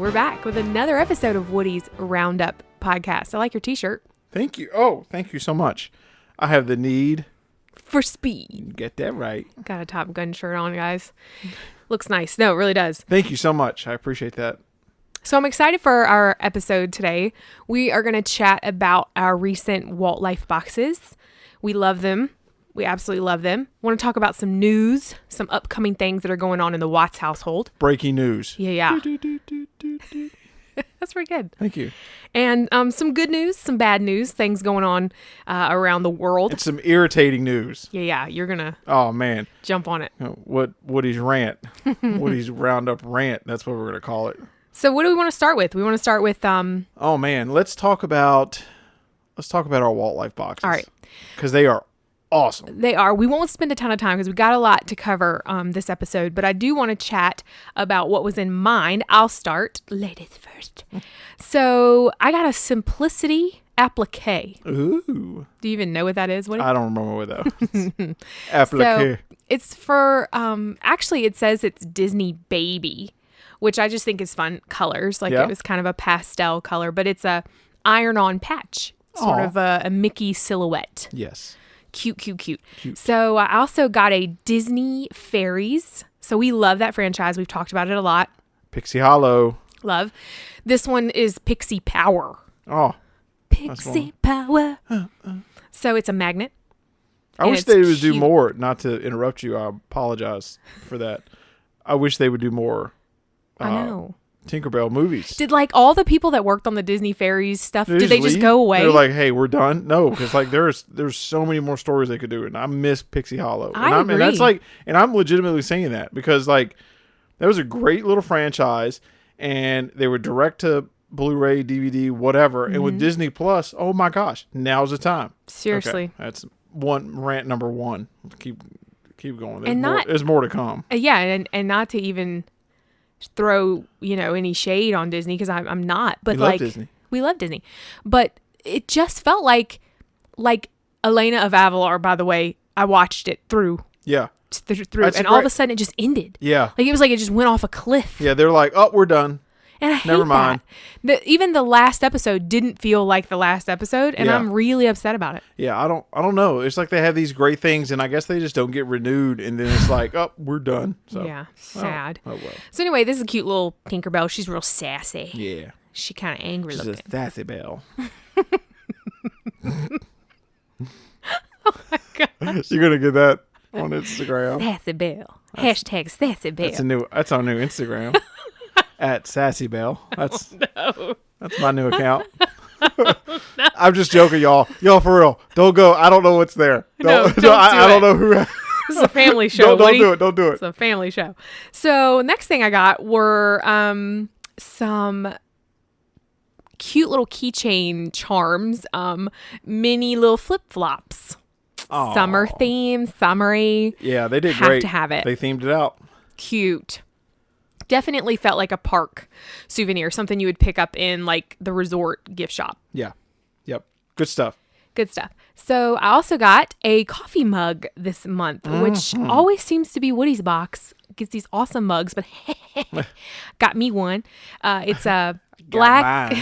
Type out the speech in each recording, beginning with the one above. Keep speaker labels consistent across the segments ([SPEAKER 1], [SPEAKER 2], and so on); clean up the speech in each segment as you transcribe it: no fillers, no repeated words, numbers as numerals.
[SPEAKER 1] we're back with another episode of Woody's Roundup podcast. I like your t-shirt.
[SPEAKER 2] Thank you. Oh, thank you so much. I have the need
[SPEAKER 1] for speed.
[SPEAKER 2] Get that right.
[SPEAKER 1] Got a Top Gun shirt on, guys. Looks nice. No, it really does.
[SPEAKER 2] Thank you so much. I appreciate that.
[SPEAKER 1] So I'm excited for our episode today. We are going to chat about our recent Walt Life boxes. We love them. We absolutely love them. Want to talk about some news, some upcoming things that are going on in the Watts household.
[SPEAKER 2] Breaking news.
[SPEAKER 1] Yeah. That's pretty good.
[SPEAKER 2] Thank you.
[SPEAKER 1] And some good news, some bad news, things going on around the world.
[SPEAKER 2] It's some irritating news.
[SPEAKER 1] Yeah. You're going to
[SPEAKER 2] jump
[SPEAKER 1] on it.
[SPEAKER 2] Woody's rant. Woody's Roundup rant. That's what we're going to call it.
[SPEAKER 1] So what do we want to start with? We want to start with...
[SPEAKER 2] Oh, man. Let's talk about our Walt Life boxes.
[SPEAKER 1] All right.
[SPEAKER 2] Because they are awesome.
[SPEAKER 1] They are. We won't spend a ton of time because we got a lot to cover this episode, but I do want to chat about what was in mine. I'll start. Ladies first. So I got a Simplicity applique.
[SPEAKER 2] Ooh.
[SPEAKER 1] Do you even know what that is?
[SPEAKER 2] I don't remember what that is. Applique.
[SPEAKER 1] So it's for, actually it says it's Disney Baby, which I just think is fun colors. Like it was kind of a pastel color, but it's a iron-on patch, sort of a Mickey silhouette.
[SPEAKER 2] Yes.
[SPEAKER 1] Cute. So I also got a Disney Fairies. So we love that franchise. We've talked about it a lot.
[SPEAKER 2] Pixie Hollow.
[SPEAKER 1] Love. This one is Pixie Power.
[SPEAKER 2] Oh.
[SPEAKER 1] Pixie Power. So it's a magnet.
[SPEAKER 2] I wish they would do more. Not to interrupt you. I apologize for that. I wish they would do more.
[SPEAKER 1] I know.
[SPEAKER 2] Tinkerbell movies.
[SPEAKER 1] Did like all the people that worked on the Disney Fairies stuff, did they just go away?
[SPEAKER 2] They're like, hey, we're done. No, because like there's so many more stories they could do, and I miss Pixie Hollow.
[SPEAKER 1] I agree.
[SPEAKER 2] And that's like, and I'm legitimately saying that because like that was a great little franchise, and they were direct to Blu-ray, DVD, whatever. And with Disney Plus, oh my gosh, now's the time.
[SPEAKER 1] Seriously,
[SPEAKER 2] okay, that's rant number one. Keep going.
[SPEAKER 1] There's
[SPEAKER 2] more to come.
[SPEAKER 1] Yeah, and not to even throw any shade on Disney because I'm not, but we love Disney, but it just felt like Elena of Avalor. By the way, I watched it through and all of a sudden it just ended.
[SPEAKER 2] Yeah,
[SPEAKER 1] like it was like it just went off a cliff.
[SPEAKER 2] Yeah, they're like, oh, we're done.
[SPEAKER 1] And I hate that. Even the last episode didn't feel like the last episode, and I'm really upset about it.
[SPEAKER 2] Yeah, I don't know. It's like they have these great things, and I guess they just don't get renewed, and then it's like, oh, we're done. So
[SPEAKER 1] yeah, sad.
[SPEAKER 2] Oh well.
[SPEAKER 1] So anyway, this is a cute little Tinkerbell. She's real sassy.
[SPEAKER 2] Yeah.
[SPEAKER 1] She kind of angry looking.
[SPEAKER 2] She's a sassy belle.
[SPEAKER 1] Oh my gosh.
[SPEAKER 2] You're gonna get that on Instagram.
[SPEAKER 1] Sassy belle. Hashtag sassy belle.
[SPEAKER 2] That's our new Instagram. At Sassy Belle. That's my new account.
[SPEAKER 1] No.
[SPEAKER 2] I'm just joking, y'all. Y'all, for real. Don't go. I don't know what's there.
[SPEAKER 1] Don't
[SPEAKER 2] I don't know who.
[SPEAKER 1] This is a family show.
[SPEAKER 2] Don't do it. Don't do it.
[SPEAKER 1] It's a family show. So next thing I got were some cute little keychain charms, mini little flip-flops.
[SPEAKER 2] Aww.
[SPEAKER 1] Summer theme, summery.
[SPEAKER 2] Yeah, they did
[SPEAKER 1] have
[SPEAKER 2] great.
[SPEAKER 1] To have it.
[SPEAKER 2] They themed it out.
[SPEAKER 1] Cute. Definitely felt like a park souvenir, something you would pick up in like the resort gift shop.
[SPEAKER 2] Yeah. Yep. Good stuff.
[SPEAKER 1] So I also got a coffee mug this month, which always seems to be Woody's box. Gets these awesome mugs, but got me one. It's a black,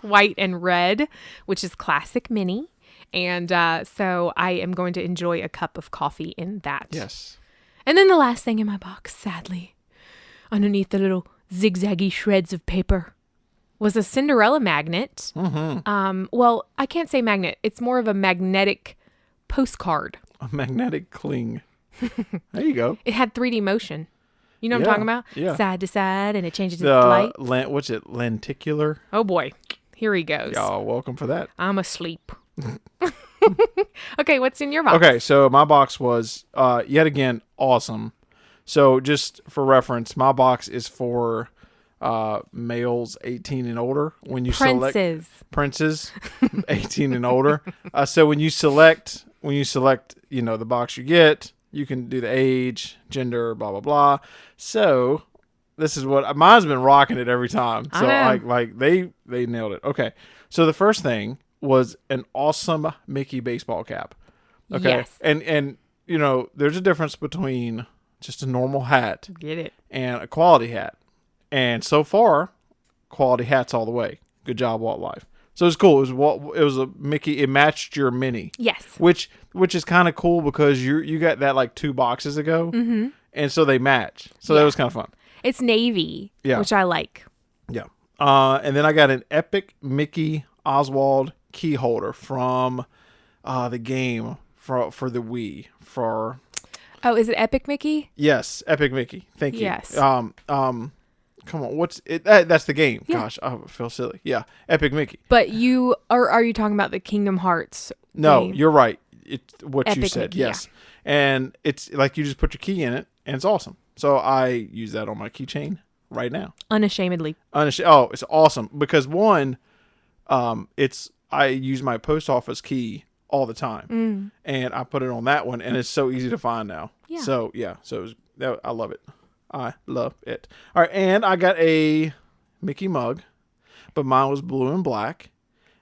[SPEAKER 1] white, and red, which is classic mini. And so I am going to enjoy a cup of coffee in that.
[SPEAKER 2] Yes.
[SPEAKER 1] And then the last thing in my box, sadly, underneath the little zigzaggy shreds of paper, was a Cinderella magnet. Well, I can't say magnet. It's more of a magnetic postcard.
[SPEAKER 2] A magnetic cling. There you go.
[SPEAKER 1] It had 3D motion. You know what I'm talking about?
[SPEAKER 2] Yeah.
[SPEAKER 1] Side to side, and it changes its light.
[SPEAKER 2] What's it? Lenticular?
[SPEAKER 1] Oh, boy. Here he goes.
[SPEAKER 2] Y'all welcome for that.
[SPEAKER 1] I'm asleep. Okay, what's in your box?
[SPEAKER 2] Okay, so my box was, yet again, awesome. So just for reference, my box is for males 18 and older. When you select princes 18 and older. So when you select, the box you get, you can do the age, gender, blah blah blah. So this is what mine's been rocking it every time. So like they nailed it. Okay, so the first thing was an awesome Mickey baseball cap. Okay,
[SPEAKER 1] yes.
[SPEAKER 2] and there's a difference between just a normal hat,
[SPEAKER 1] get it,
[SPEAKER 2] and a quality hat. And so far, quality hats all the way. Good job, Walt Life. So it was cool. It was a Mickey. It matched your mini.
[SPEAKER 1] Yes.
[SPEAKER 2] Which is kind of cool because you got that like 2 boxes ago, and so they match. So that was kind of fun.
[SPEAKER 1] It's navy, which I like.
[SPEAKER 2] Yeah. And then I got an Epic Mickey Oswald key holder from the game for the Wii for.
[SPEAKER 1] Oh, is it Epic Mickey?
[SPEAKER 2] Yes, Epic Mickey. Thank you.
[SPEAKER 1] Yes.
[SPEAKER 2] Come on, what's it? That's the game. Yeah. Gosh, I feel silly. Yeah, Epic Mickey.
[SPEAKER 1] But are you talking about the Kingdom Hearts?
[SPEAKER 2] No,
[SPEAKER 1] game?
[SPEAKER 2] You're right. It's what
[SPEAKER 1] Epic
[SPEAKER 2] you said.
[SPEAKER 1] Mickey,
[SPEAKER 2] yes, and it's like you just put your key in it, and it's awesome. So I use that on my keychain right now.
[SPEAKER 1] Unashamedly.
[SPEAKER 2] Oh, it's awesome because one, I use my post office key all the time, and I put it on that one, and it's so easy to find now.
[SPEAKER 1] Yeah.
[SPEAKER 2] So I love it. I love it. All right, and I got a Mickey mug, but mine was blue and black.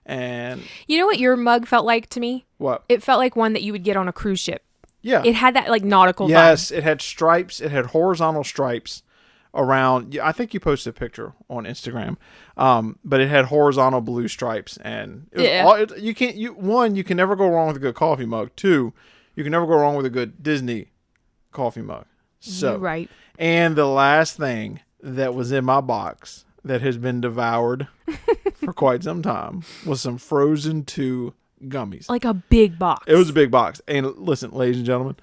[SPEAKER 2] And
[SPEAKER 1] you know what your mug felt like to me?
[SPEAKER 2] What?
[SPEAKER 1] It felt like one that you would get on a cruise ship.
[SPEAKER 2] Yeah.
[SPEAKER 1] It had that like nautical vibe.
[SPEAKER 2] Yes, it had stripes. It had horizontal stripes around. I think you posted a picture on Instagram. But it had horizontal blue stripes, and it was you can never go wrong with a good coffee mug. 2, you can never go wrong with a good Disney coffee mug. So
[SPEAKER 1] you're right.
[SPEAKER 2] And the last thing that was in my box that has been devoured for quite some time was some Frozen 2 gummies.
[SPEAKER 1] Like a big box.
[SPEAKER 2] It was a big box. And listen, ladies and gentlemen,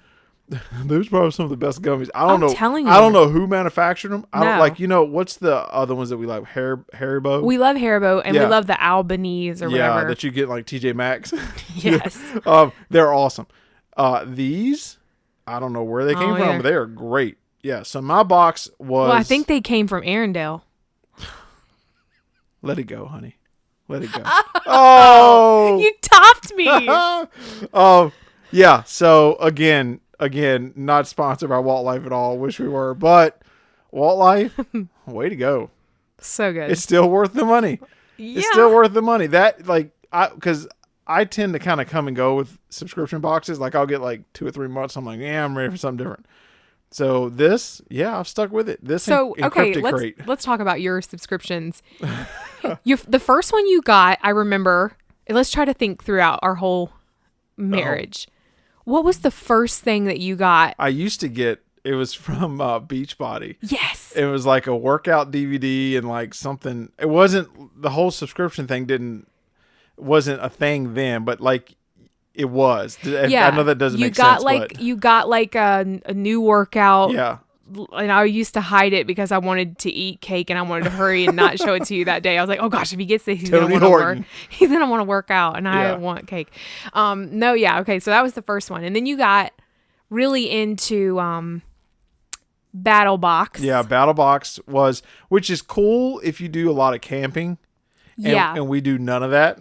[SPEAKER 2] those are probably some of the best gummies. I'm telling you. I don't know who manufactured them. I don't like, what's the other ones that we like? Haribo?
[SPEAKER 1] We love Haribo, and we love the Albanese or whatever.
[SPEAKER 2] Yeah, that you get like TJ Maxx.
[SPEAKER 1] Yes.
[SPEAKER 2] They're awesome. These, I don't know where they came from, but they are great. Yeah, so my box was...
[SPEAKER 1] Well, I think they came from Arendelle.
[SPEAKER 2] Let it go, honey. Let it go. Oh!
[SPEAKER 1] You topped me!
[SPEAKER 2] Yeah, so again, not sponsored by Walt Life at all. Wish we were, but Walt Life, way to go.
[SPEAKER 1] So good.
[SPEAKER 2] It's still worth the money. Yeah. It's still worth the money. Because I tend to kind of come and go with subscription boxes. Like I'll get like 2 or 3 months. I'm like, I'm ready for something different. So this, I've stuck with it. Let's
[SPEAKER 1] talk about your subscriptions. The first one you got, I remember. Let's try to think throughout our whole marriage. What was the first thing that you got?
[SPEAKER 2] I used to get. It was from Beachbody.
[SPEAKER 1] Yes.
[SPEAKER 2] It was like a workout DVD and like something. It wasn't the whole subscription thing. Wasn't a thing then, but like. It was. Yeah. I know that doesn't make sense.
[SPEAKER 1] You got like a new workout.
[SPEAKER 2] Yeah.
[SPEAKER 1] And I used to hide it because I wanted to eat cake and I wanted to hurry and not show it to you that day. I was like, oh gosh, if he gets this, he's gonna want to work out, and I want cake. Okay, so that was the first one, and then you got really into Battle Box.
[SPEAKER 2] Yeah, Battle Box which is cool if you do a lot of camping. And we do none of that.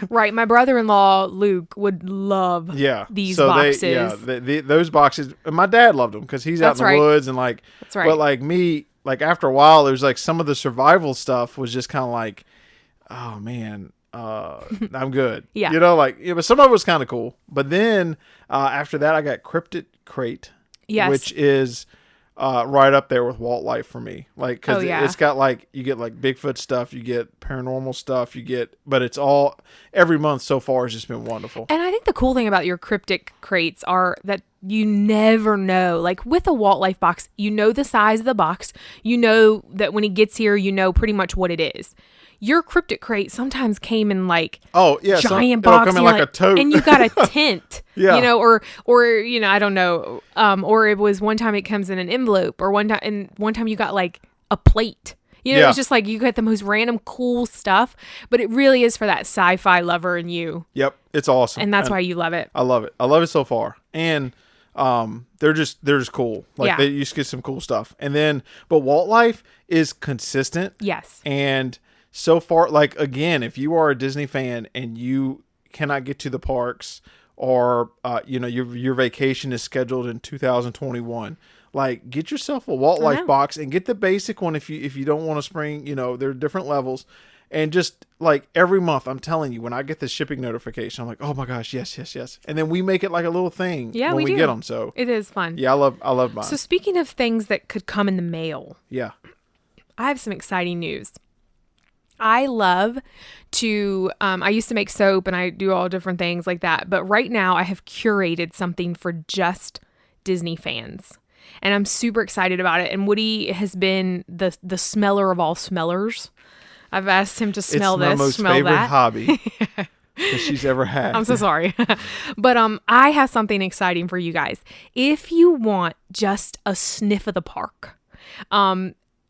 [SPEAKER 1] Right. My brother-in-law, Luke, would love these boxes.
[SPEAKER 2] Those boxes, and my dad loved them because he's out in the woods and like,
[SPEAKER 1] that's right.
[SPEAKER 2] But like me, like after a while, there's like some of the survival stuff was just kind of like, oh man, I'm good.
[SPEAKER 1] Yeah.
[SPEAKER 2] But some of it was kind of cool. But then after that, I got Cryptid Crate, which is right up there with Walt Life for me. Like, because it's got like, you get like Bigfoot stuff, you get paranormal stuff, but it's all, every month so far has just been wonderful.
[SPEAKER 1] And I think the cool thing about your cryptic crates are that you never know. Like with a Walt Life box, you know the size of the box. You know that when he gets here, you know pretty much what it is. Your cryptic crate sometimes came in like giant box,
[SPEAKER 2] come in like a tote,
[SPEAKER 1] and you got a tent,
[SPEAKER 2] or
[SPEAKER 1] I don't know, or it was one time it comes in an envelope, or one time you got like a plate. It's just like you get the most random cool stuff, but it really is for that sci-fi lover in you.
[SPEAKER 2] Yep, it's awesome,
[SPEAKER 1] and that's why you love it.
[SPEAKER 2] I love it. I love it so far, and they're just cool. Like you just get some cool stuff, but Walt Life is consistent.
[SPEAKER 1] Yes,
[SPEAKER 2] and so far, like, again, if you are a Disney fan and you cannot get to the parks, or your vacation is scheduled in 2021, like, get yourself a Walt Life box and get the basic one if you don't want to spring. There are different levels, and just like every month, I'm telling you, when I get the shipping notification, I'm like, oh my gosh, yes, and then we make it like a little thing when we get them. So
[SPEAKER 1] it is fun.
[SPEAKER 2] Yeah, I love mine.
[SPEAKER 1] So speaking of things that could come in the mail,
[SPEAKER 2] I
[SPEAKER 1] have some exciting news. I love to, I used to make soap and I do all different things like that. But right now I have curated something for just Disney fans. And I'm super excited about it. And Woody has been the smeller of all smellers. I've asked him to smell this,
[SPEAKER 2] my most
[SPEAKER 1] smell
[SPEAKER 2] favorite
[SPEAKER 1] that.
[SPEAKER 2] hobby that she's ever had.
[SPEAKER 1] I'm so sorry. But I have something exciting for you guys. If you want just a sniff of the park,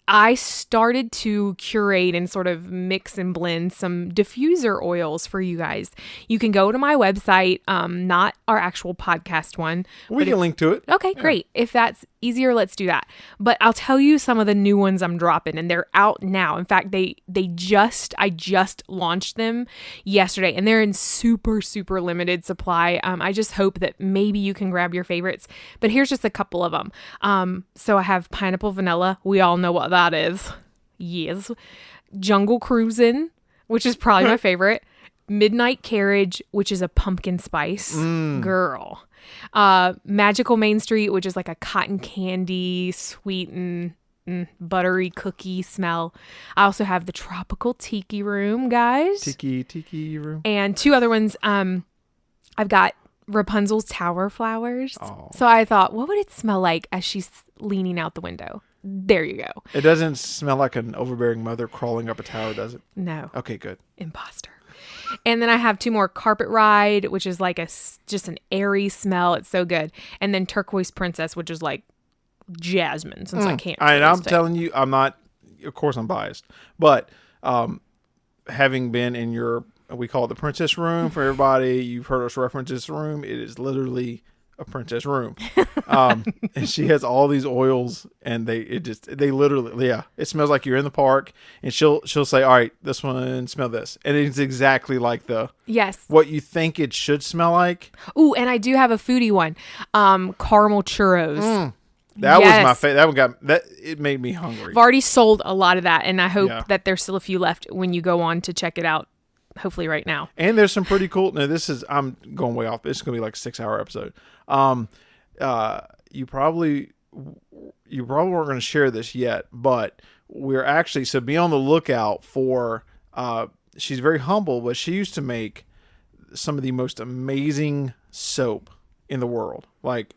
[SPEAKER 1] I started to curate and sort of mix and blend some diffuser oils for you guys. You can go to my website, not our actual podcast one.
[SPEAKER 2] We can link to it.
[SPEAKER 1] Okay, great. If that's easier, let's do that. But I'll tell you some of the new ones I'm dropping, and they're out now. In fact, I just launched them yesterday, and they're in super, super limited supply. I just hope that maybe you can grab your favorites. But here's just a couple of them. So I have pineapple vanilla. We all know what that is. Yes. Jungle Cruisin', which is probably my favorite. Midnight Carriage, which is a pumpkin spice. Girl. Magical Main Street, which is like a cotton candy, sweet and buttery cookie smell. I also have the Tropical Tiki Room, guys.
[SPEAKER 2] Tiki Room.
[SPEAKER 1] And two other ones. I've got Rapunzel's Tower Flowers. Oh. So I thought, what would it smell like as she's leaning out the window? There you go.
[SPEAKER 2] It doesn't smell like an overbearing mother crawling up a tower, does it?
[SPEAKER 1] No.
[SPEAKER 2] Okay, good.
[SPEAKER 1] Imposter. And then I have two more. Carpet Ride, which is like just an airy smell. It's so good. And then Turquoise Princess, which is like jasmine, since I can't.
[SPEAKER 2] And I'm telling you, I'm not, of course I'm biased, but having been in we call it the princess room for everybody. You've heard us reference this room. It is literally a princess room. And she has all these oils, and they literally, it smells like you're in the park. And she'll say, all right, this one, smell this. And it's exactly like what you think it should smell like.
[SPEAKER 1] Ooh, and I do have a foodie one. Caramel churros.
[SPEAKER 2] That was my favorite. It made me hungry.
[SPEAKER 1] I've already sold a lot of that, and I hope that there's still a few left when you go on to check it out. Hopefully right now.
[SPEAKER 2] And there's some pretty cool. Now I'm going way off. This is going to be like a 6-hour episode. You probably weren't going to share this yet, but we're actually, so be on the lookout for, she's very humble, but she used to make some of the most amazing soap in the world. Like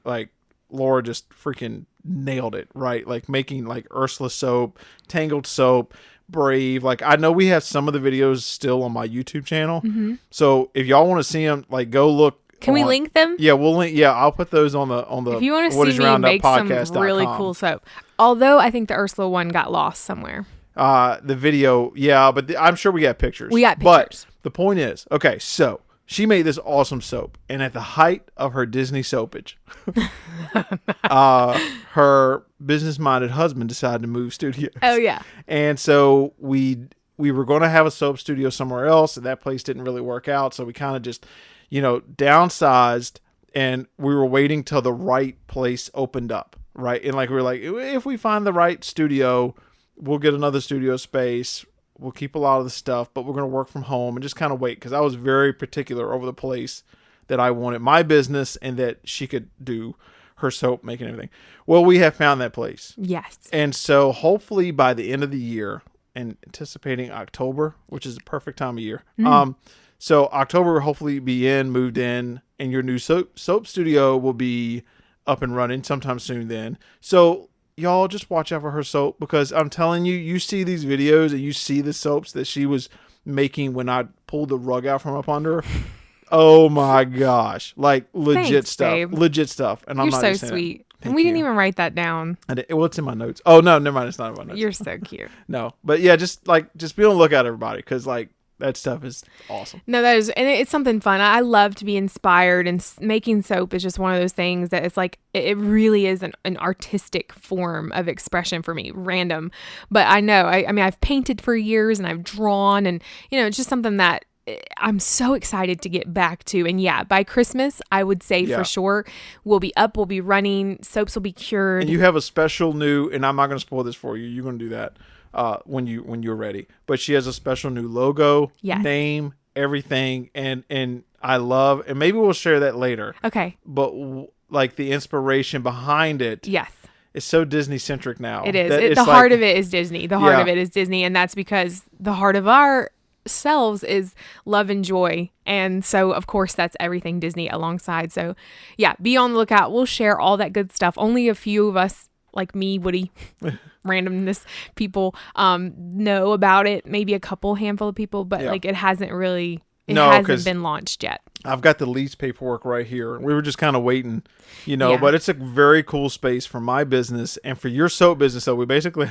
[SPEAKER 2] Laura just freaking nailed it, right? Like making like Ursula soap, Tangled soap, Brave. Like I know we have some of the videos still on my YouTube channel. Mm-hmm. So if y'all want to see them, like go look.
[SPEAKER 1] Can we link them?
[SPEAKER 2] Yeah, we'll link. Yeah, I'll put those on the.
[SPEAKER 1] If you want to see me make some really cool soap, although I think the Ursula one got lost somewhere.
[SPEAKER 2] The video, yeah, but I'm sure we got pictures.
[SPEAKER 1] We got pictures.
[SPEAKER 2] But the point is, okay, so she made this awesome soap, and at the height of her Disney soapage, her business-minded husband decided to move studios.
[SPEAKER 1] Oh yeah,
[SPEAKER 2] and so we were going to have a soap studio somewhere else, and that place didn't really work out. So we kind of just, downsized, and we were waiting till the right place opened up, right? And like we were like, if we find the right studio, we'll get another studio space. We'll keep a lot of the stuff, but we're going to work from home and just kind of wait, because I was very particular over the place that I wanted my business and that she could do her soap making and everything. Well, we have found that place.
[SPEAKER 1] Yes.
[SPEAKER 2] And so hopefully by the end of the year, and anticipating October, which is the perfect time of year. So October, hopefully be moved in, and your new soap studio will be up and running sometime soon then. So y'all just watch out for her soap, because I'm telling you, you see these videos and you see the soaps that she was making when I pulled the rug out from up under her. Oh my gosh. Like legit
[SPEAKER 1] Thanks,
[SPEAKER 2] stuff.
[SPEAKER 1] babe.
[SPEAKER 2] Legit stuff. And I'm
[SPEAKER 1] You're
[SPEAKER 2] not
[SPEAKER 1] so sweet. And we didn't even write that down.
[SPEAKER 2] Well, it's in my notes. Oh, no, never mind. It's not in my notes.
[SPEAKER 1] You're so cute.
[SPEAKER 2] No. But yeah, just be on the lookout, everybody, because like that stuff is awesome.
[SPEAKER 1] No, that is, and it's something fun. I love to be inspired, and making soap is just one of those things that it's like, it really is an artistic form of expression for me. Random. But I know, I mean, I've painted for years and I've drawn, and, it's just something that I'm so excited to get back to. And yeah, by Christmas, I would say for sure, we'll be up, we'll be running, soaps will be cured.
[SPEAKER 2] And you have a special new, and I'm not going to spoil this for you. You're going to do that when you're ready. But she has a special new logo, name, everything, and I love, and maybe we'll share that later.
[SPEAKER 1] Okay.
[SPEAKER 2] But like the inspiration behind it.
[SPEAKER 1] Yes.
[SPEAKER 2] it's so Disney centric now.
[SPEAKER 1] It is. The heart of it is Disney. The heart of it is Disney. And that's because the heart of ourselves is love and joy. And so, of course, that's everything Disney alongside. So, yeah, be on the lookout. We'll share all that good stuff. Only a few of us, like me, Woody, randomness people, know about it. Maybe a handful of people, but like it hasn't really... It hasn't been launched yet.
[SPEAKER 2] I've got the lease paperwork right here. We were just kind of waiting, but it's a very cool space for my business and for your soap business. So we basically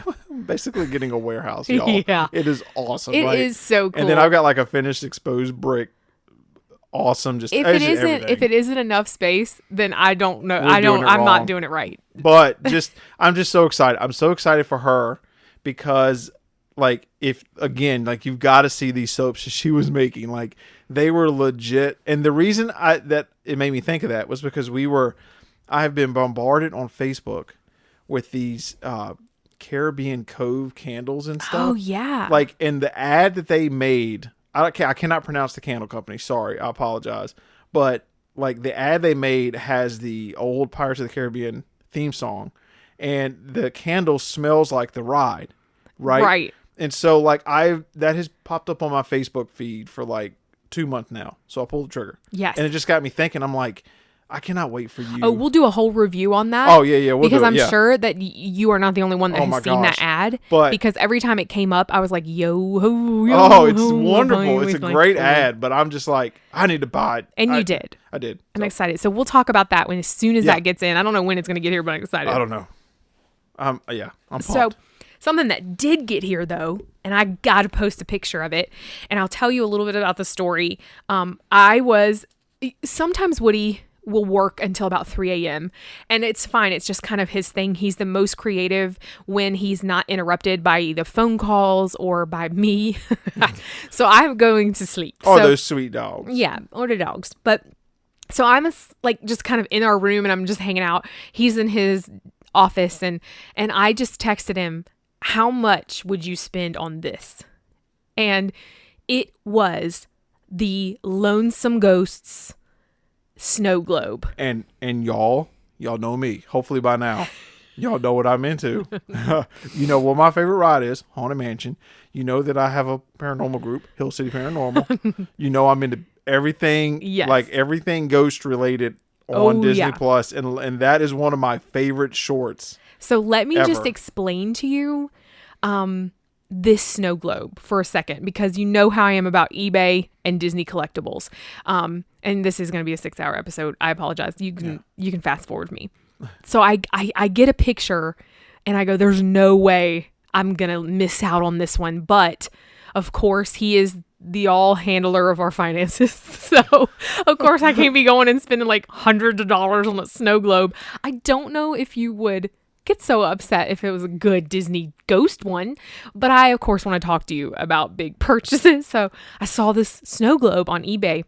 [SPEAKER 2] getting a warehouse, y'all.
[SPEAKER 1] Yeah.
[SPEAKER 2] It is awesome.
[SPEAKER 1] It is so cool.
[SPEAKER 2] And then I've got like a finished exposed brick. Awesome. Just
[SPEAKER 1] if it isn't enough space, then I don't know. I'm not doing it right.
[SPEAKER 2] But I'm just so excited. I'm so excited for her because like you've got to see these soaps she was making. Like they were legit. And the reason that it made me think of that was because I have been bombarded on Facebook with these Caribbean Cove candles and stuff.
[SPEAKER 1] Oh yeah.
[SPEAKER 2] Like in the ad that they made, I cannot pronounce the candle company. Sorry, I apologize. But like the ad they made has the old Pirates of the Caribbean theme song, and the candle smells like the ride, right?
[SPEAKER 1] Right.
[SPEAKER 2] And so like that has popped up on my Facebook feed for like 2 months now. So I pulled the trigger.
[SPEAKER 1] Yes.
[SPEAKER 2] And it just got me thinking. I'm like, I cannot wait for you.
[SPEAKER 1] Oh, we'll do a whole review on that.
[SPEAKER 2] Oh yeah,
[SPEAKER 1] because I'm sure that you are not the only one that has seen that ad.
[SPEAKER 2] But
[SPEAKER 1] because every time it came up, I was like, yo, ho,
[SPEAKER 2] oh, it's wonderful. It's a great ad. But I'm just like, I need to buy it.
[SPEAKER 1] And you did.
[SPEAKER 2] I did.
[SPEAKER 1] I'm excited. So we'll talk about that as soon as that gets in. I don't know when it's going to get here, but I'm excited.
[SPEAKER 2] I don't know. I'm pumped.
[SPEAKER 1] So something that did get here though, and I got to post a picture of it, and I'll tell you a little bit about the story. Sometimes Woody will work until about 3 a.m. and it's fine. It's just kind of his thing. He's the most creative when he's not interrupted by either phone calls or by me. So I'm going to sleep.
[SPEAKER 2] Those sweet dogs.
[SPEAKER 1] Yeah, or the dogs. But so I'm just kind of in our room and I'm just hanging out. He's in his office and I just texted him, how much would you spend on this? And it was the Lonesome Ghosts snow globe.
[SPEAKER 2] And y'all know me. Hopefully by now, y'all know what I'm into. You know what my favorite ride is? Haunted Mansion. You know that I have a paranormal group, Hill City Paranormal. You know I'm into everything, like everything ghost related on Disney Plus, and that is one of my favorite shorts.
[SPEAKER 1] So let me just explain to you this snow globe for a second, because you know how I am about eBay and Disney collectibles. And this is going to be a 6-hour episode. I apologize. You can fast forward me. So I get a picture and I go, there's no way I'm going to miss out on this one. But of course he is the all handler of our finances. So of course I can't be going and spending like hundreds of dollars on a snow globe. I don't know if you would get so upset if it was a good Disney ghost one, but I of course want to talk to you about big purchases. So I saw this snow globe on eBay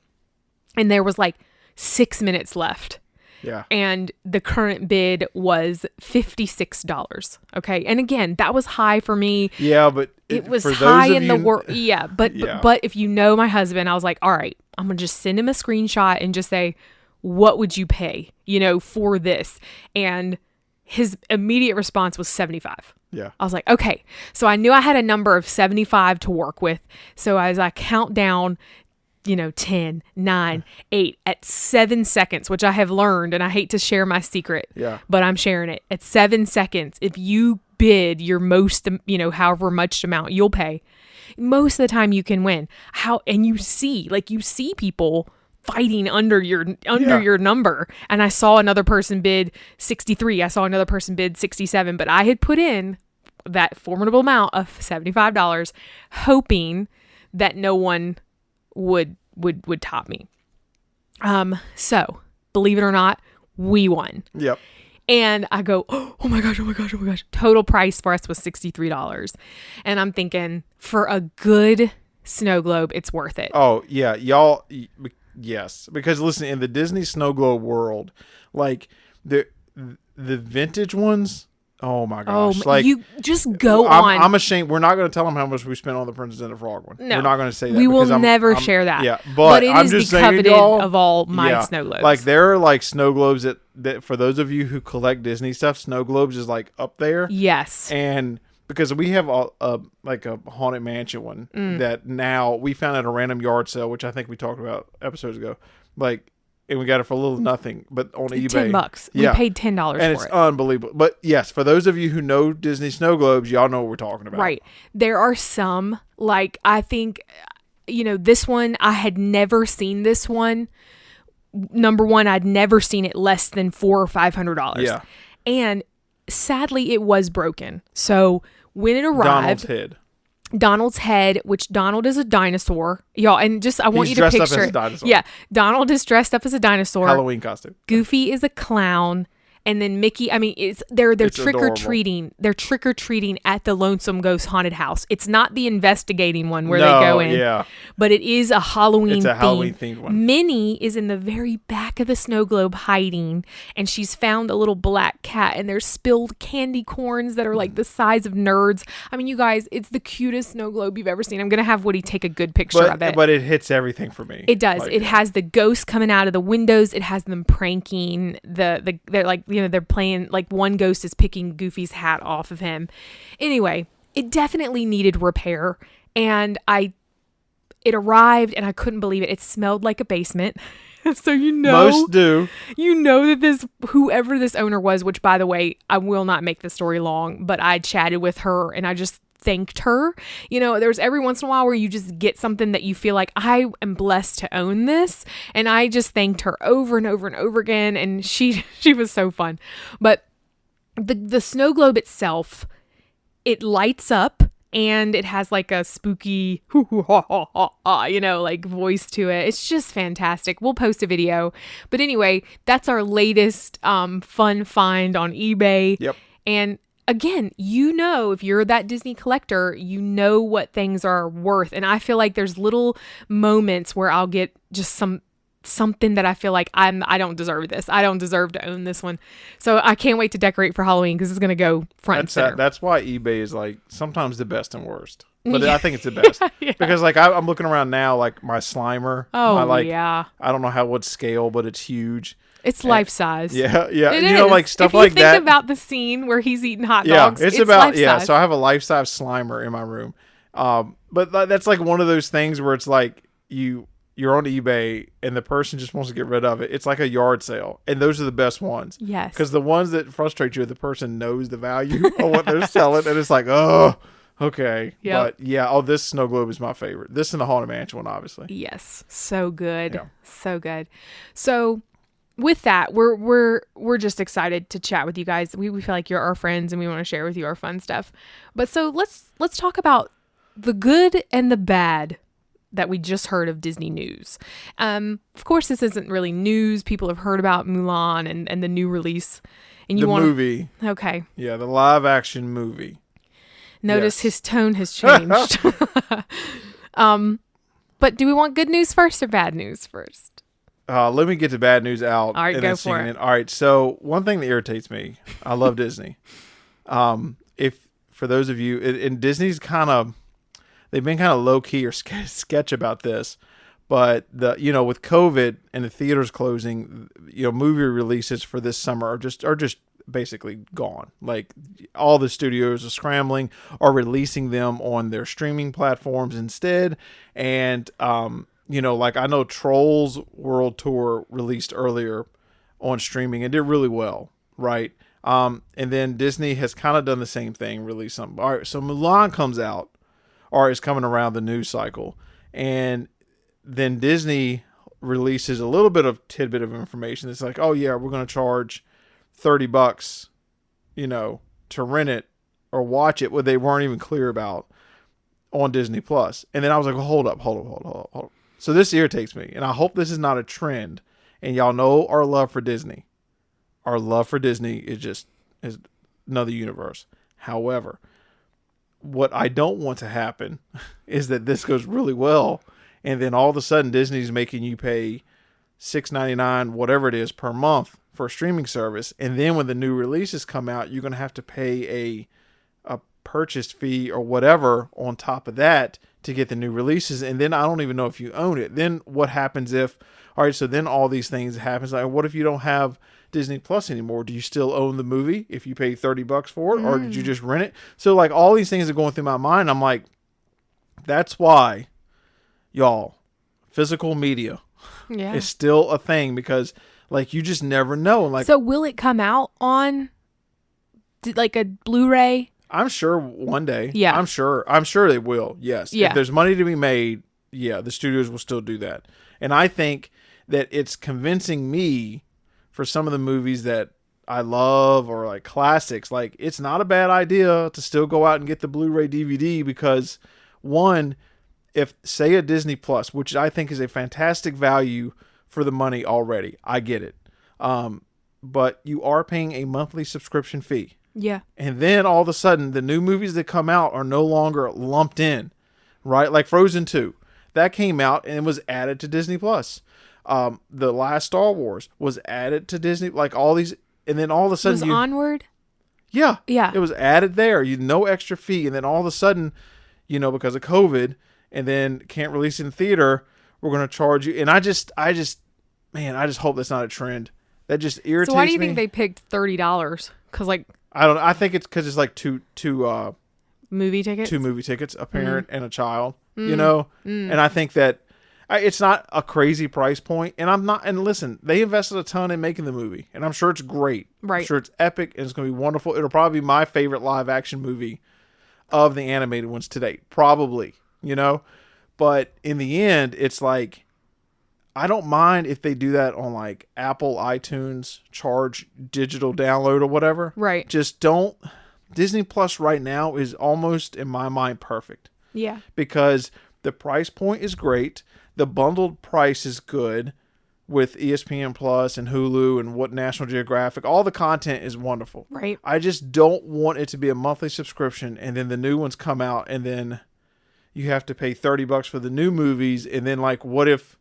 [SPEAKER 1] and there was like 6 minutes left.
[SPEAKER 2] Yeah.
[SPEAKER 1] And the current bid was $56. Okay. And again, that was high for me.
[SPEAKER 2] Yeah, but
[SPEAKER 1] it was high in the world. Yeah. But if you know my husband, I was like, all right, I'm going to just send him a screenshot and just say, what would you pay, for this? And his immediate response was 75.
[SPEAKER 2] Yeah.
[SPEAKER 1] I was like, okay. So I knew I had a number of 75 to work with. So as I count down, 10, 9, 8, at 7 seconds, which I have learned, and I hate to share my secret, but I'm sharing it. At 7 seconds, if you bid your most, however much amount you'll pay, most of the time you can win. And you see people fighting under your number. And I saw another person bid 63. I saw another person bid 67, but I had put in that formidable amount of $75, hoping that no one would top me. So believe it or not, we won.
[SPEAKER 2] Yep.
[SPEAKER 1] And I go, oh my gosh. Total price for us was $63. And I'm thinking, for a good snow globe, it's worth it.
[SPEAKER 2] Oh yeah. Y'all, yes. Because listen, in the Disney snow globe world, like the vintage ones Oh my gosh!
[SPEAKER 1] You just go on.
[SPEAKER 2] I'm ashamed. We're not going to tell them how much we spent on the Princess and the Frog one.
[SPEAKER 1] No,
[SPEAKER 2] we're not going to say that.
[SPEAKER 1] We will never share that.
[SPEAKER 2] Yeah,
[SPEAKER 1] but it
[SPEAKER 2] I'm
[SPEAKER 1] is
[SPEAKER 2] just
[SPEAKER 1] the
[SPEAKER 2] saying,
[SPEAKER 1] coveted
[SPEAKER 2] y'all,
[SPEAKER 1] of all my snow globes.
[SPEAKER 2] Like there are like snow globes that for those of you who collect Disney stuff, snow globes is like up there.
[SPEAKER 1] Yes,
[SPEAKER 2] and because we have like a haunted mansion one that now we found at a random yard sale, which I think we talked about episodes ago, like. And we got it for a little nothing, but on eBay.
[SPEAKER 1] $10. We paid $10 for it.
[SPEAKER 2] And it's unbelievable. But yes, for those of you who know Disney snow globes, y'all know what we're talking about.
[SPEAKER 1] Right. There are some, like, I think, this one, I had never seen this one. Number one, I'd never seen it less than $400 or $500.
[SPEAKER 2] Yeah.
[SPEAKER 1] And sadly, it was broken. So when it arrived. Donald's head, which Donald is a dinosaur, y'all, and just I want you to picture it. Yeah, Donald is dressed up as a dinosaur.
[SPEAKER 2] Halloween costume.
[SPEAKER 1] Goofy is a clown, and then Mickey. I mean, they're trick or treating. They're trick or treating at the Lonesome Ghost haunted house. It's not the investigating one where they go in.
[SPEAKER 2] Yeah.
[SPEAKER 1] But it is a Halloween.
[SPEAKER 2] It's a Halloween themed one.
[SPEAKER 1] Minnie is in the very back of the snow globe hiding, and she's found a little black cat, and there's spilled candy corns that are like the size of nerds. I mean, you guys, it's the cutest snow globe you've ever seen. I'm gonna have Woody take a good picture of it.
[SPEAKER 2] But it hits everything for me.
[SPEAKER 1] It does. It has the ghosts coming out of the windows. It has them pranking they're like, they're playing, like one ghost is picking Goofy's hat off of him. Anyway, it definitely needed repair, and it arrived and I couldn't believe it. It smelled like a basement. So
[SPEAKER 2] most do.
[SPEAKER 1] That whoever this owner was, which by the way, I will not make the story long, but I chatted with her and I just thanked her. There's every once in a while where you just get something that you feel like, I am blessed to own this, and I just thanked her over and over and over again, and she was so fun. But the snow globe itself, it lights up. And it has like a spooky, like voice to it. It's just fantastic. We'll post a video. But anyway, that's our latest fun find on eBay.
[SPEAKER 2] Yep.
[SPEAKER 1] And again, if you're that Disney collector, you know what things are worth. And I feel like there's little moments where I'll get just something that I feel like I don't deserve this. I don't deserve to own this one. So I can't wait to decorate for Halloween because it's going to go front and center.
[SPEAKER 2] That's why eBay is like sometimes the best and worst. But I think it's the best. Yeah. Because like I'm looking around now, like my Slimer.
[SPEAKER 1] Yeah.
[SPEAKER 2] I don't know what scale, but it's huge.
[SPEAKER 1] It's life size.
[SPEAKER 2] Yeah.
[SPEAKER 1] It
[SPEAKER 2] is. Like stuff
[SPEAKER 1] like
[SPEAKER 2] that.
[SPEAKER 1] Think about the scene where he's eating hot dogs.
[SPEAKER 2] It's about life-size. So I have a life-size Slimer in my room. But that's like one of those things where it's like you're on eBay and the person just wants to get rid of it. It's like a yard sale. And those are the best ones.
[SPEAKER 1] Yes.
[SPEAKER 2] Because the ones that frustrate you, the person knows the value of what they're selling. And it's like, oh, okay. Yep. But this snow globe is my favorite. This and the Haunted Mansion one, obviously.
[SPEAKER 1] Yes. So good. Yeah. So good. So with that, we're just excited to chat with you guys. We feel like you're our friends and we want to share with you our fun stuff. But so let's talk about the good and the bad that we just heard of Disney news. Of course, this isn't really news. People have heard about Mulan and the new release. And
[SPEAKER 2] movie.
[SPEAKER 1] Okay.
[SPEAKER 2] Yeah, the live action movie.
[SPEAKER 1] Notice his tone has changed. But do we want good news first or bad news first?
[SPEAKER 2] Let me get the bad news out.
[SPEAKER 1] All right, go for it.
[SPEAKER 2] All right, so one thing that irritates me, I love Disney. If for those of you, and Disney's they've been kind of low key or sketch about this, but with COVID and the theaters closing, movie releases for this summer are just basically gone. Like all the studios are scrambling or releasing them on their streaming platforms instead. And like I know Trolls World Tour released earlier on streaming and did really well, right? And then Disney has kind of done the same thing, release something. All right, so Mulan comes out. Or is coming around the news cycle. And then Disney releases a little bit of tidbit of information. It's like, oh yeah, we're going to charge $30, to rent it or watch it, what they weren't even clear about on Disney Plus. And then I was like, well, hold up. So this irritates me. And I hope this is not a trend. And y'all know our love for Disney. Our love for Disney is another universe. However, what I don't want to happen is that this goes really well, and then all of a sudden Disney's making you pay $6.99, whatever it is, per month for a streaming service, and then when the new releases come out, you're going to have to pay a purchase fee or whatever on top of that to get the new releases. And then I don't even know if you own it. Then what happens if, all right, so then all these things happens. Like, what if you don't have Disney Plus anymore? Do you still own the movie if you pay $30 for it, or did you just rent it? So like all these things are going through my mind. I'm like, that's why, y'all, physical media is still a thing, because like you just never know. Like,
[SPEAKER 1] so will it come out on like a Blu-ray?
[SPEAKER 2] I'm sure one day.
[SPEAKER 1] Yeah.
[SPEAKER 2] I'm sure they will. Yes.
[SPEAKER 1] Yeah.
[SPEAKER 2] If there's money to be made, yeah, the studios will still do that. And I think that it's convincing me for some of the movies that I love, or like classics, like it's not a bad idea to still go out and get the Blu-ray DVD, because one, if say a Disney Plus, which I think is a fantastic value for the money already, I get it. But you are paying a monthly subscription fee.
[SPEAKER 1] Yeah.
[SPEAKER 2] And then all of a sudden, the new movies that come out are no longer lumped in, right? Like Frozen 2. That came out and was added to Disney Plus. The last Star Wars was added to Disney. Like all these, and then all of a sudden...
[SPEAKER 1] Was Onward?
[SPEAKER 2] Yeah.
[SPEAKER 1] Yeah.
[SPEAKER 2] It was added there. No extra fee. And then all of a sudden, because of COVID, and then can't release in theater, we're going to charge you. And I just hope that's not a trend. That just irritates me.
[SPEAKER 1] So why do you think they picked $30? Because like...
[SPEAKER 2] I don't know. I think it's because it's like two
[SPEAKER 1] movie tickets?
[SPEAKER 2] 2 movie tickets, a parent and a child, and I think that it's not a crazy price point. And listen, they invested a ton in making the movie, and I'm sure it's great.
[SPEAKER 1] Right.
[SPEAKER 2] I'm sure it's epic, and it's going to be wonderful. It'll probably be my favorite live action movie of the animated ones to date. Probably, but in the end, it's like, I don't mind if they do that on like Apple iTunes, charge digital download or whatever.
[SPEAKER 1] Right.
[SPEAKER 2] Just don't. Disney Plus right now is almost, in my mind, perfect.
[SPEAKER 1] Yeah.
[SPEAKER 2] Because the price point is great. The bundled price is good with ESPN Plus and Hulu and what National Geographic. All the content is wonderful.
[SPEAKER 1] Right.
[SPEAKER 2] I just don't want it to be a monthly subscription and then the new ones come out and then you have to pay $30 for the new movies. And then like, what if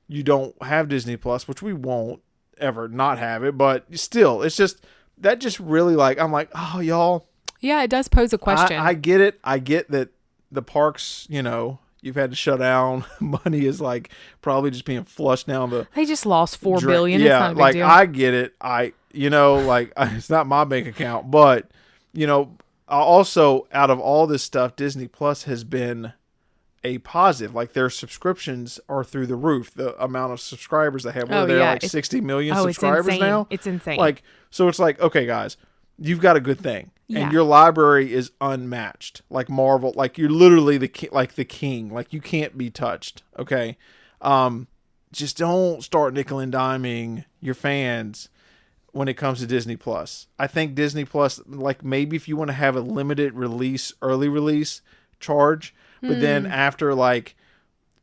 [SPEAKER 2] you don't have Disney Plus, which we won't ever not have it, but still, it's just, that just really like, I'm like, oh, y'all.
[SPEAKER 1] Yeah, it does pose a question.
[SPEAKER 2] I get it. I get that the parks, you've had to shut down. Money is like probably just being flushed down the.
[SPEAKER 1] They just lost $4 billion.
[SPEAKER 2] Yeah,
[SPEAKER 1] it's not a big
[SPEAKER 2] like
[SPEAKER 1] deal.
[SPEAKER 2] I get it. It's not my bank account, but also out of all this stuff, Disney Plus has been a positive. Like their subscriptions are through the roof. The amount of subscribers they have, like 60 million subscribers
[SPEAKER 1] it's
[SPEAKER 2] now.
[SPEAKER 1] It's insane.
[SPEAKER 2] Like, so it's like, okay, guys, you've got a good thing.
[SPEAKER 1] Yeah.
[SPEAKER 2] And your library is unmatched. Like Marvel, like you're literally the king. Like you can't be touched. Okay. Just don't start nickel and diming your fans when it comes to Disney Plus. I think Disney Plus, like maybe if you want to have a limited release, early release charge, but then after like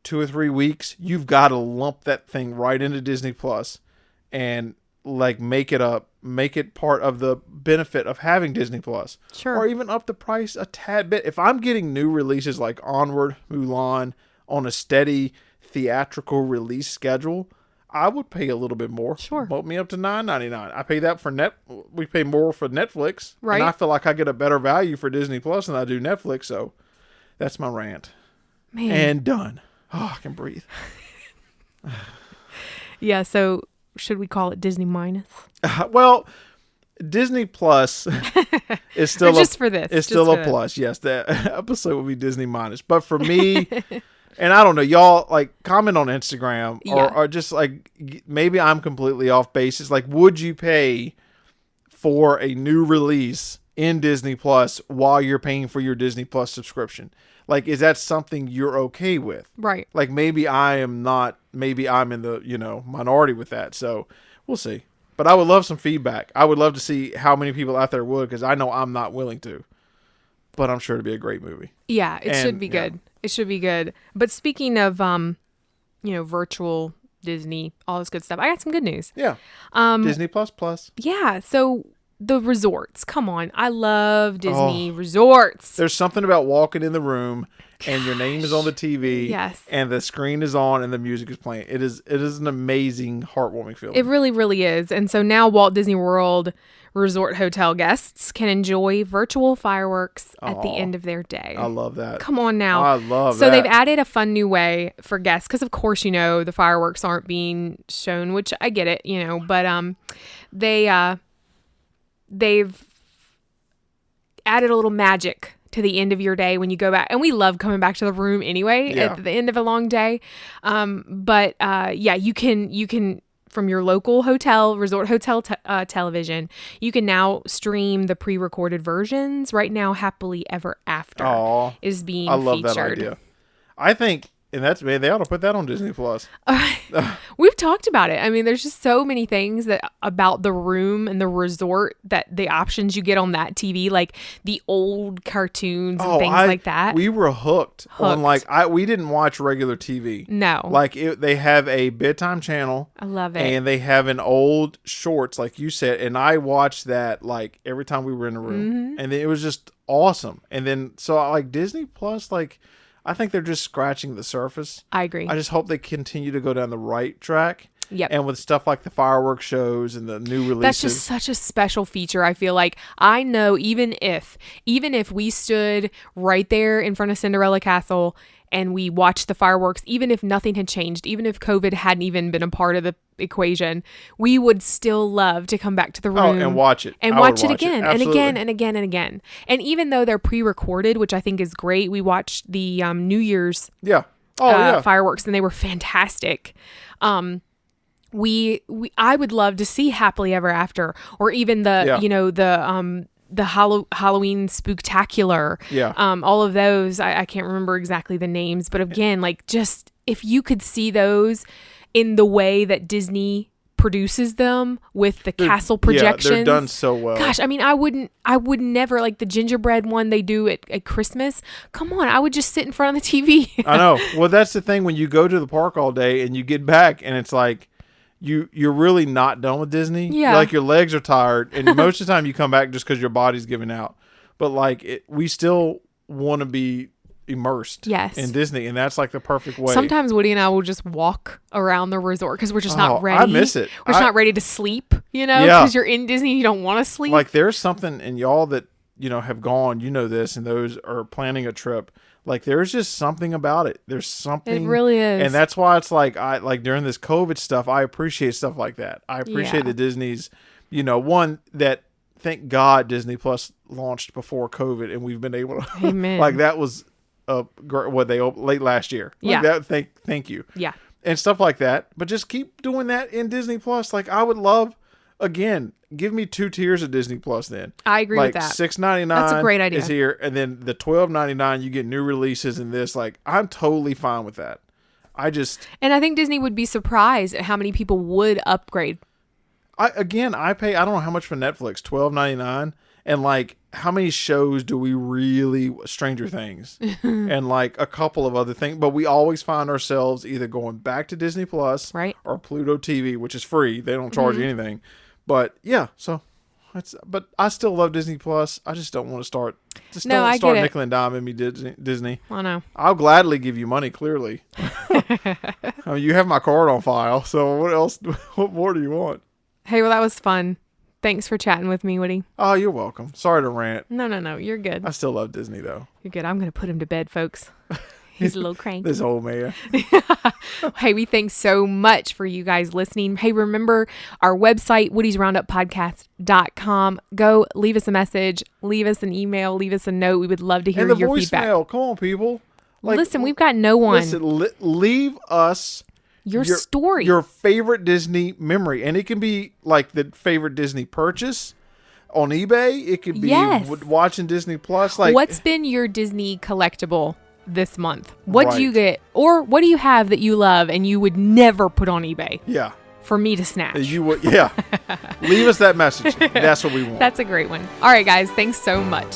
[SPEAKER 2] 2 or 3 weeks, you've got to lump that thing right into Disney Plus and like make it part of the benefit of having Disney Plus.
[SPEAKER 1] Sure.
[SPEAKER 2] Or even up the price a tad bit. If I'm getting new releases like Onward, Mulan on a steady theatrical release schedule, I would pay a little bit more.
[SPEAKER 1] Sure.
[SPEAKER 2] Bump me up to $9.99. I pay that for we pay more for Netflix.
[SPEAKER 1] Right.
[SPEAKER 2] And I feel like I get a better value for Disney Plus than I do Netflix, so that's my rant.
[SPEAKER 1] Man.
[SPEAKER 2] And done. Oh, I can breathe.
[SPEAKER 1] Yeah, so should we call it Disney minus?
[SPEAKER 2] Well, Disney Plus is still
[SPEAKER 1] just for this.
[SPEAKER 2] It's still a plus. Yes, the episode will be Disney minus. But for me, and I don't know, y'all like comment on Instagram or just like maybe I'm completely off basis. Like, would you pay for a new release in Disney Plus while you're paying for your Disney Plus subscription? Like, is that something you're okay with?
[SPEAKER 1] Right.
[SPEAKER 2] Like, maybe I am not. Maybe I'm in the, minority with that. So we'll see. But I would love some feedback. I would love to see how many people out there would, because I know I'm not willing to. But I'm sure it'd be a great movie.
[SPEAKER 1] Yeah, it should be good. It should be good. But speaking of, virtual Disney, all this good stuff, I got some good news.
[SPEAKER 2] Yeah. Disney Plus.
[SPEAKER 1] Yeah. So the resorts. Come on. I love Disney resorts.
[SPEAKER 2] There's something about walking in the room and your name is on the TV.
[SPEAKER 1] Yes.
[SPEAKER 2] And the screen is on and the music is playing. It is an amazing, heartwarming feeling.
[SPEAKER 1] It really, really is. And so now Walt Disney World Resort Hotel guests can enjoy virtual fireworks at the end of their day.
[SPEAKER 2] I love that.
[SPEAKER 1] Come on now.
[SPEAKER 2] I love that.
[SPEAKER 1] So they've added a fun new way for guests because, of course, the fireworks aren't being shown, which I get it, but they've added a little magic to the end of your day when you go back. And we love coming back to the room anyway at the end of a long day. You can from your local resort hotel television, you can now stream the pre-recorded versions. Right now, Happily Ever After is being featured. I love that idea.
[SPEAKER 2] I think, and they ought to put that on Disney Plus.
[SPEAKER 1] We've talked about it. I mean, there's just so many things about the room and the resort, that the options you get on that TV, like the old cartoons and things like that.
[SPEAKER 2] We were hooked. On we didn't watch regular TV.
[SPEAKER 1] No.
[SPEAKER 2] They have a bedtime channel.
[SPEAKER 1] I love it.
[SPEAKER 2] And they have an old shorts, like you said, and I watched that every time we were in the room. Mm-hmm. And it was just awesome. And then so Disney Plus, I think they're just scratching the surface.
[SPEAKER 1] I agree.
[SPEAKER 2] I just hope they continue to go down the right track.
[SPEAKER 1] Yep.
[SPEAKER 2] And with stuff like the fireworks shows and the new releases.
[SPEAKER 1] That's just such a special feature. I feel like I know even if we stood right there in front of Cinderella Castle and we watched the fireworks, even if nothing had changed, even if COVID hadn't even been a part of the equation, we would still love to come back to the room
[SPEAKER 2] and watch it.
[SPEAKER 1] And watch it again and again and again and again. And even though they're pre-recorded, which I think is great, we watched the New Year's fireworks and they were fantastic. I would love to see Happily Ever After, or even the Halloween Spooktacular.
[SPEAKER 2] Yeah.
[SPEAKER 1] All of those, I can't remember exactly the names, but again, just if you could see those in the way that Disney produces them with the castle projections.
[SPEAKER 2] Yeah, they're done so well.
[SPEAKER 1] Gosh, I mean, I would never, like the gingerbread one they do at Christmas. Come on, I would just sit in front of the TV.
[SPEAKER 2] I know. Well, that's the thing when you go to the park all day and you get back and it's like, you're really not done with Disney.
[SPEAKER 1] Yeah.
[SPEAKER 2] Your legs are tired, and most of the time you come back just because your body's giving out. But we still want to be immersed in Disney, and that's the perfect way.
[SPEAKER 1] Sometimes Woody and I will just walk around the resort because we're just not ready.
[SPEAKER 2] I miss it.
[SPEAKER 1] We're just not ready to sleep, because you're in Disney, you don't want to sleep.
[SPEAKER 2] There's something, and y'all that have gone, this, and those are planning a trip. There's just something about it. There's something.
[SPEAKER 1] It really is.
[SPEAKER 2] And that's why it's I during this COVID stuff, I appreciate stuff like that. I appreciate the Disney's, one that, thank God Disney Plus launched before COVID and we've been able to,
[SPEAKER 1] Amen.
[SPEAKER 2] That was late last year. Thank you.
[SPEAKER 1] Yeah.
[SPEAKER 2] And stuff like that. But just keep doing that in Disney Plus. I would love, again, give me 2 tiers of Disney Plus then.
[SPEAKER 1] I agree with that.
[SPEAKER 2] $6.99
[SPEAKER 1] That's a great idea.
[SPEAKER 2] is here, and then the $12.99 you get new releases and this. I'm totally fine with that.
[SPEAKER 1] And I think Disney would be surprised at how many people would upgrade.
[SPEAKER 2] I pay, I don't know how much for Netflix, $12.99, and how many shows do we really, Stranger Things and a couple of other things, but we always find ourselves either going back to Disney Plus,
[SPEAKER 1] right,
[SPEAKER 2] or Pluto TV, which is free. They don't charge you anything. But yeah, but I still love Disney Plus. I just don't want to start. Just don't start nickel and diming me Disney.
[SPEAKER 1] I know.
[SPEAKER 2] I'll gladly give you money. Clearly, you have my card on file. So what else? What more do you want?
[SPEAKER 1] Hey, well, that was fun. Thanks for chatting with me, Woody.
[SPEAKER 2] Oh, you're welcome. Sorry to rant.
[SPEAKER 1] No. You're good.
[SPEAKER 2] I still love Disney though.
[SPEAKER 1] You're good. I'm gonna put him to bed, folks. He's a little cranky.
[SPEAKER 2] This old man.
[SPEAKER 1] Hey, we thank so much for you guys listening. Hey, remember our website, woodysrounduppodcast.com. Go leave us a message, leave us an email, leave us a note. We would love to hear your feedback.
[SPEAKER 2] Voicemail. Come on, people.
[SPEAKER 1] Listen, we've got no one.
[SPEAKER 2] Listen, leave us
[SPEAKER 1] your story.
[SPEAKER 2] Your favorite Disney memory. And it can be the favorite Disney purchase on eBay. It could be watching Disney Plus.
[SPEAKER 1] What's been your Disney collectible this month? What do you get, or what do you have that you love and you would never put on eBay?
[SPEAKER 2] Yeah.
[SPEAKER 1] For me to snatch.
[SPEAKER 2] You would, yeah. Leave us that message. That's what we want.
[SPEAKER 1] That's a great one. All right, guys. Thanks so much.